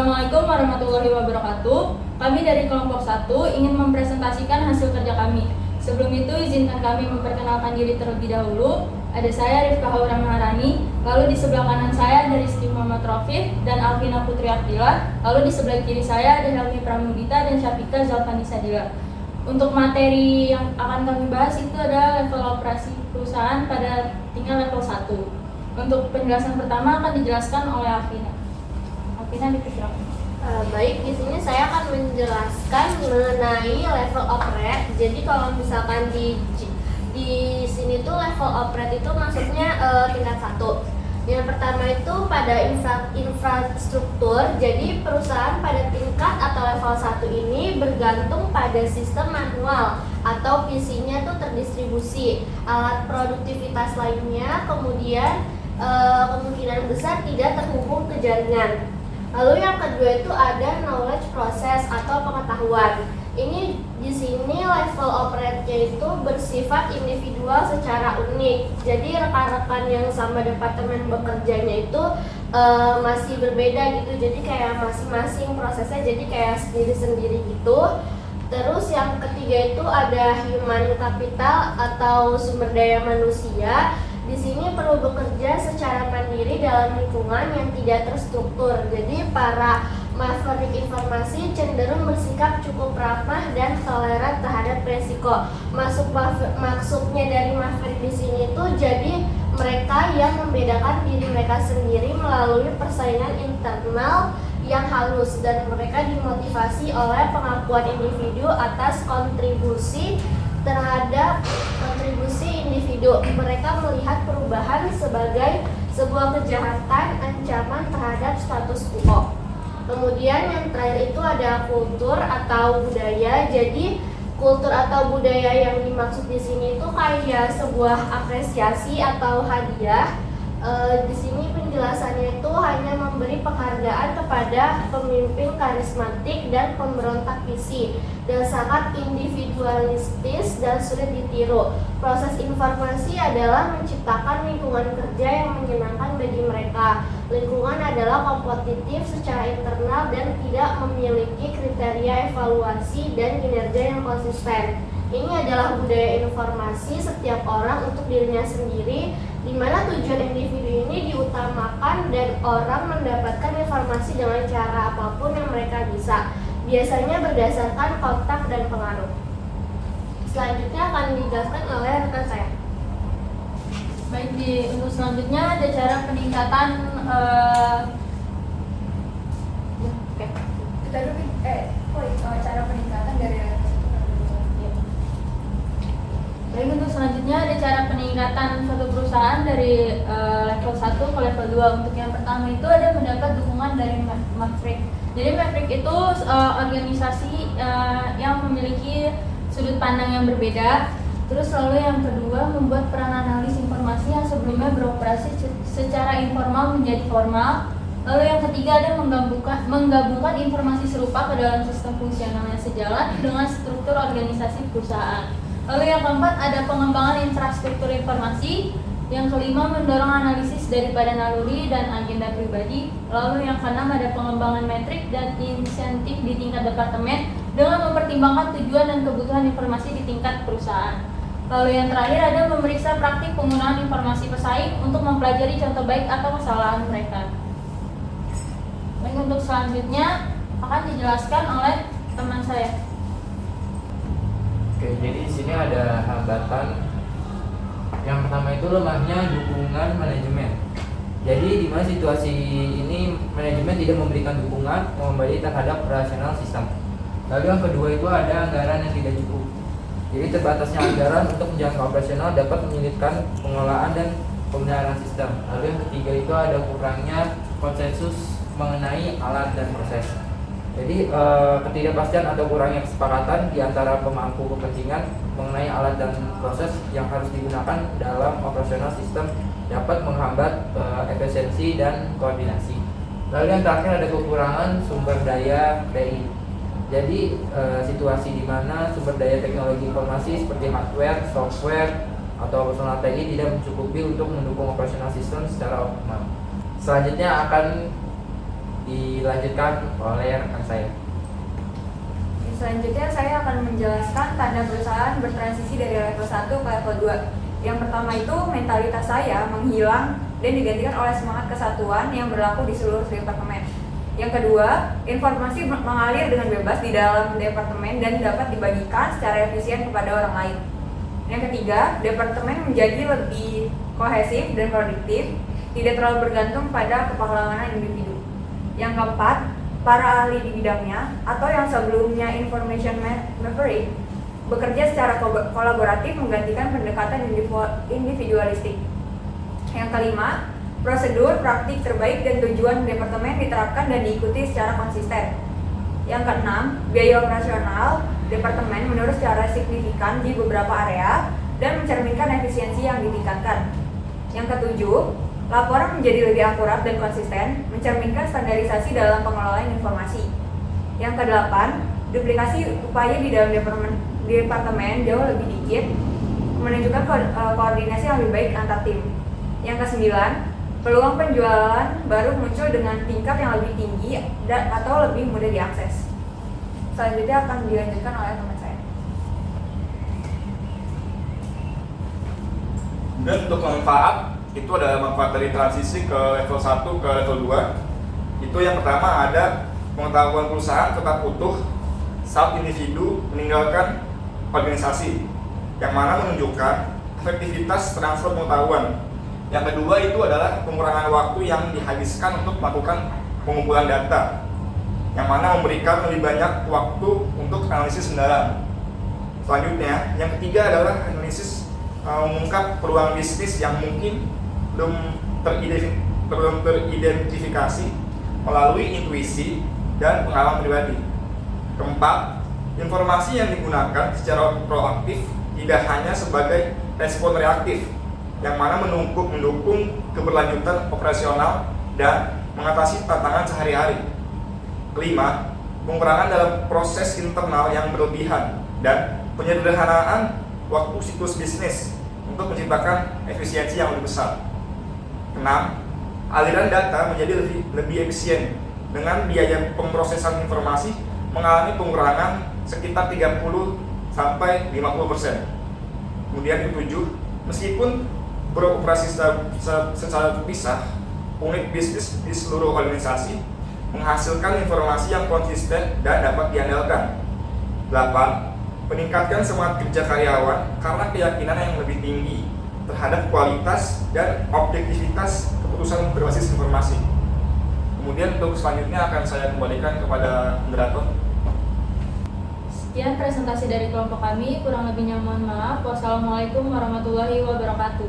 Assalamualaikum warahmatullahi wabarakatuh. Kami dari kelompok 1 ingin mempresentasikan hasil kerja kami. Sebelum itu izinkan kami memperkenalkan diri terlebih dahulu. Ada saya Rifka Haura Maharani, lalu di sebelah kanan saya ada Rizky Muhammad Rafiq dan Alvina Putri Abdillah, lalu di sebelah kiri saya ada Helmi Pramudita dan Syafika Zalfani Sadila. Untuk materi yang akan kami bahas itu adalah level operasi perusahaan pada tingkat level 1. Untuk penjelasan pertama akan dijelaskan oleh Alvina. Alvina dipersilakan. Baik, di sini saya akan menjelaskan mengenai level operate. Jadi kalau misalkan di sini tuh level operate itu maksudnya tingkat 1. Yang pertama itu pada infrastruktur. Jadi perusahaan pada tingkat atau level 1 ini bergantung pada sistem manual atau PC-nya tuh terdistribusi. Alat produktivitas lainnya kemudian kemungkinan besar tidak terhubung ke jaringan. Lalu yang kedua itu ada knowledge process atau pengetahuan. Ini di sini level operate-nya itu bersifat individual secara unik. Jadi rekan-rekan yang sama departemen bekerjanya itu masih berbeda gitu. Jadi kayak masing-masing prosesnya jadi kayak sendiri-sendiri gitu. Terus yang ketiga itu ada human capital atau sumber daya manusia. Di sini perlu bekerja secara mandiri dalam lingkungan yang tidak terstruktur. Jadi para maverick informasi cenderung bersikap cukup ramah dan toleran terhadap resiko. Maksudnya dari maverick di sini itu jadi mereka yang membedakan diri mereka sendiri melalui persaingan internal yang halus dan mereka dimotivasi oleh pengakuan individu atas kontribusi terhadap kontribusi individu. Mereka melihat perubahan sebagai sebuah kejahatan, ancaman terhadap status quo. Kemudian yang terakhir itu ada kultur atau budaya. Jadi kultur atau budaya yang dimaksud di sini itu kayak sebuah apresiasi atau hadiah. Di sini penjelasannya itu hanya memberi penghargaan kepada pemimpin karismatik dan pemberontak visi dan sangat individualistis dan sulit ditiru. Proses informasi adalah menciptakan lingkungan kerja yang menyenangkan bagi mereka. Lingkungan adalah kompetitif secara internal dan tidak memiliki kriteria evaluasi dan kinerja yang konsisten. Ini adalah budaya informasi setiap orang untuk dirinya sendiri, di mana tujuan individu ini diutamakan dan orang mendapatkan informasi dengan cara apapun yang mereka bisa, biasanya berdasarkan kontak dan pengaruh. Selanjutnya akan dijelaskan oleh rekan saya. Baik, untuk selanjutnya ada cara peningkatan cara peningkatan dari Baik, untuk selanjutnya ada cara peningkatan suatu perusahaan dari level 1 ke level 2. Untuk yang pertama itu ada mendapat dukungan dari Maverick. Jadi Maverick itu organisasi yang memiliki sudut pandang yang berbeda. Terus lalu yang kedua membuat peran analis informasi yang sebelumnya beroperasi secara informal menjadi formal. Lalu yang ketiga ada menggabungkan informasi serupa ke dalam sistem fungsional yang sejalan dengan struktur organisasi perusahaan. Lalu yang keempat ada pengembangan infrastruktur informasi. Yang kelima mendorong analisis daripada naluri dan agenda pribadi. Lalu yang keenam ada pengembangan metrik dan insentif di tingkat departemen dengan mempertimbangkan tujuan dan kebutuhan informasi di tingkat perusahaan. Lalu yang terakhir ada memeriksa praktik penggunaan informasi pesaing untuk mempelajari contoh baik atau kesalahan mereka. Baik, untuk selanjutnya akan dijelaskan oleh teman saya. Oke, jadi di sini ada hambatan. Yang pertama itu lemahnya dukungan manajemen. Jadi di mana situasi ini manajemen tidak memberikan dukungan memadai terhadap operasional sistem. Lalu yang kedua itu ada anggaran yang tidak cukup. Jadi terbatasnya anggaran untuk menjalankan operasional dapat menyulitkan pengelolaan dan pemeliharaan sistem. Lalu yang ketiga itu ada kurangnya konsensus mengenai alat dan proses. Jadi ketidakpastian atau kurangnya kesepakatan di antara pemangku kepentingan mengenai alat dan proses yang harus digunakan dalam operasional sistem dapat menghambat efisiensi dan koordinasi. Lalu yang terakhir ada kekurangan sumber daya TI. Jadi situasi di mana sumber daya teknologi informasi seperti hardware, software, atau personal TI tidak mencukupi untuk mendukung operasional sistem secara optimal. Selanjutnya akan dilanjutkan oleh rekan saya. Selanjutnya saya akan menjelaskan tanda perusahaan bertransisi dari level 1 ke level 2. Yang pertama itu mentalitas saya menghilang dan digantikan oleh semangat kesatuan yang berlaku di seluruh departemen. Yang kedua, informasi mengalir dengan bebas di dalam departemen dan dapat dibagikan secara efisien kepada orang lain. Yang ketiga, departemen menjadi lebih kohesif dan produktif, tidak terlalu bergantung pada kepahlawanan individu. Yang keempat, para ahli di bidangnya atau yang sebelumnya information maverick bekerja secara kolaboratif menggantikan pendekatan individualistik. Yang kelima, prosedur, praktik terbaik dan tujuan departemen diterapkan dan diikuti secara konsisten. Yang keenam, biaya operasional departemen menurun secara signifikan di beberapa area dan mencerminkan efisiensi yang ditingkatkan. Yang ketujuh, laporan menjadi lebih akurat dan konsisten, mencerminkan standarisasi dalam pengelolaan informasi. Yang kedelapan, duplikasi upaya di dalam departemen jauh lebih dikit, menunjukkan koordinasi yang lebih baik antar tim. Yang kesembilan, peluang penjualan baru muncul dengan tingkat yang lebih tinggi atau lebih mudah diakses. Selanjutnya akan dilanjutkan oleh teman saya. Dan untuk manfaat, itu ada manfaat dari transisi ke level 1 ke level 2. Itu yang pertama ada pengetahuan perusahaan tetap utuh saat individu meninggalkan organisasi, yang mana menunjukkan efektivitas transfer pengetahuan. Yang kedua itu adalah pengurangan waktu yang dihabiskan untuk melakukan pengumpulan data, yang mana memberikan lebih banyak waktu untuk analisis mendalam. Selanjutnya, yang ketiga adalah analisis mengungkap peluang bisnis yang mungkin belum teridentifikasi melalui intuisi dan pengalaman pribadi. Keempat, informasi yang digunakan secara proaktif tidak hanya sebagai respon reaktif, yang mana mendukung keberlanjutan operasional dan mengatasi tantangan sehari-hari. Kelima, pengurangan dalam proses internal yang berlebihan dan penyederhanaan waktu siklus bisnis untuk menciptakan efisiensi yang lebih besar. 6. Aliran data menjadi lebih efisien dengan biaya pemrosesan informasi mengalami pengurangan sekitar 30 sampai 50%. Kemudian yang 7, meskipun beroperasi secara terpisah, unit bisnis di seluruh organisasi menghasilkan informasi yang konsisten dan dapat diandalkan. 8. Meningkatkan semangat kerja karyawan karena keyakinan yang lebih tinggi terhadap kualitas dan objektivitas keputusan berbasis informasi. Kemudian untuk selanjutnya akan saya kembalikan kepada moderator. Sekian presentasi dari kelompok kami, kurang lebihnya mohon maaf. Wassalamualaikum warahmatullahi wabarakatuh.